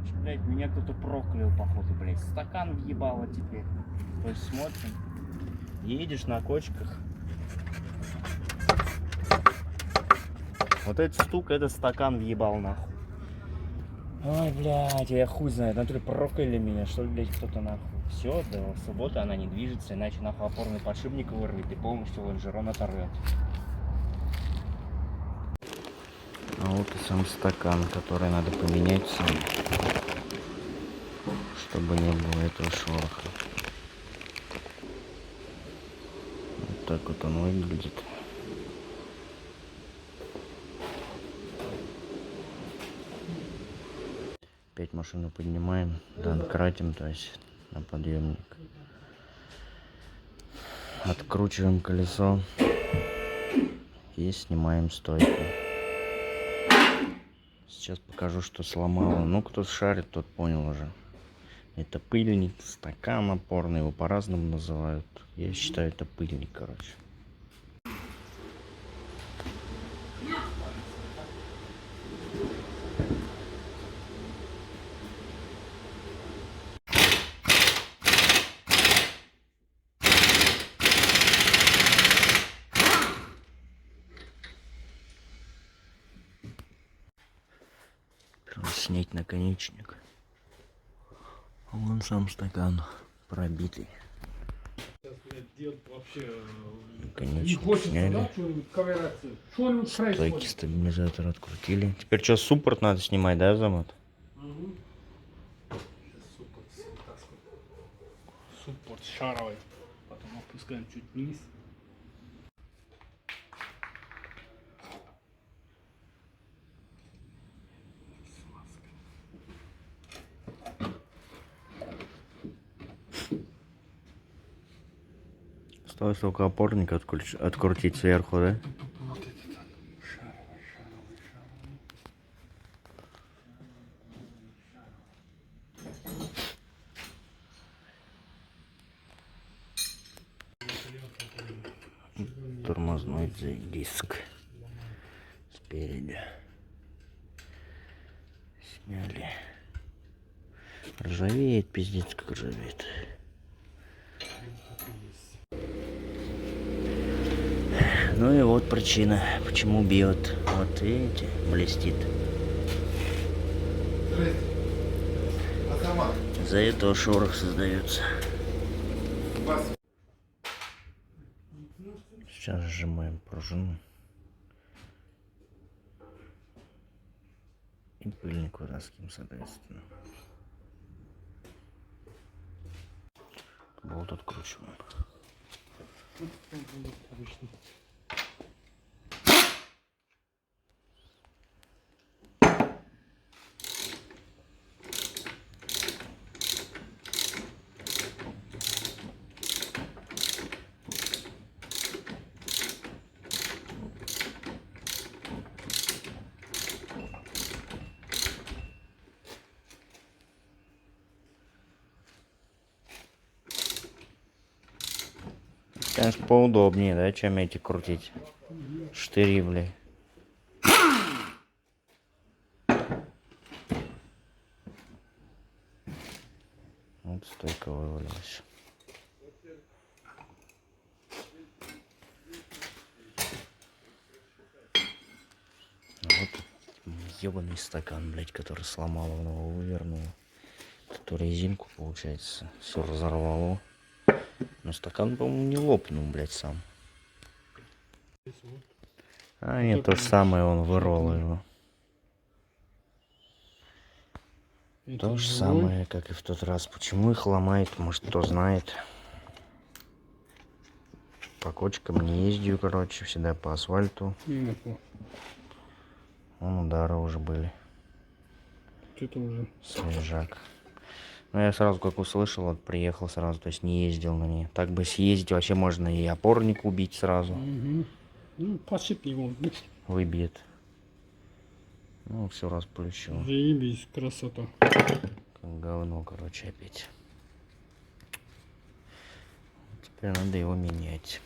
короче. Блядь, меня кто-то проклял, походу, блядь. Стакан въебало теперь. То есть смотрим. Едешь на кочках. Вот этот стук, это стакан въебал нахуй. Ой, блядь, я хуй знает, натуре прокляли меня, что ли, блядь, кто-то нахуй. Все, до субботы она не движется, иначе нахуй опорный подшипник вырвет и полностью лонжерон оторвет. А вот и сам стакан, который надо поменять сам, чтобы не было этого шороха. Вот так вот он выглядит. Опять машину поднимаем, донкратим, то есть на подъемник. Откручиваем колесо и снимаем стойку. Сейчас покажу, что сломало. Ну, кто шарит, тот понял уже. Это пыльник, стакан опорный, его по-разному называют. Я считаю, это пыльник, короче. Снять наконечник. Вон сам стакан пробитый. Наконечник сняли. Стойки стабилизатор открутили. Теперь что, суппорт надо снимать, да, Замат? Суппорт шаровый. Потом опускаем чуть вниз. Осталось только опорник открутить сверху, да? Вот это так. Шаровый. Тормозной диск спереди. Сняли. Ржавеет, пиздец, как ржавеет. Ну и вот причина, почему бьет. Вот видите, блестит. За этого шорох создается. Сейчас сжимаем пружину. И пыльник вытаскиваем, соответственно. Болт откручиваем. Конечно, поудобнее, да, чем эти крутить. Штыри, блядь. Вот стойка вывалилась. Вот ебаный стакан, блядь, который сломал, он его вывернул. Эту резинку, получается, все разорвало. Но стакан, по-моему, не лопнул, блядь, сам. А нет, то же самое, он вырвал его. То же самое, как и в тот раз. Почему их ломает, может, кто знает. По кочкам не ездил, короче, всегда по асфальту. Вон удары уже были. Что-то уже. Свежак. Ну, я сразу, как услышал, вот приехал сразу, то есть не ездил на ней. Так бы съездить, вообще можно и опорник убить сразу. Угу. Ну, подшипник его выбьет. Ну, все расплющил. заебись, красота. Как говно, короче, опять. Теперь надо его менять.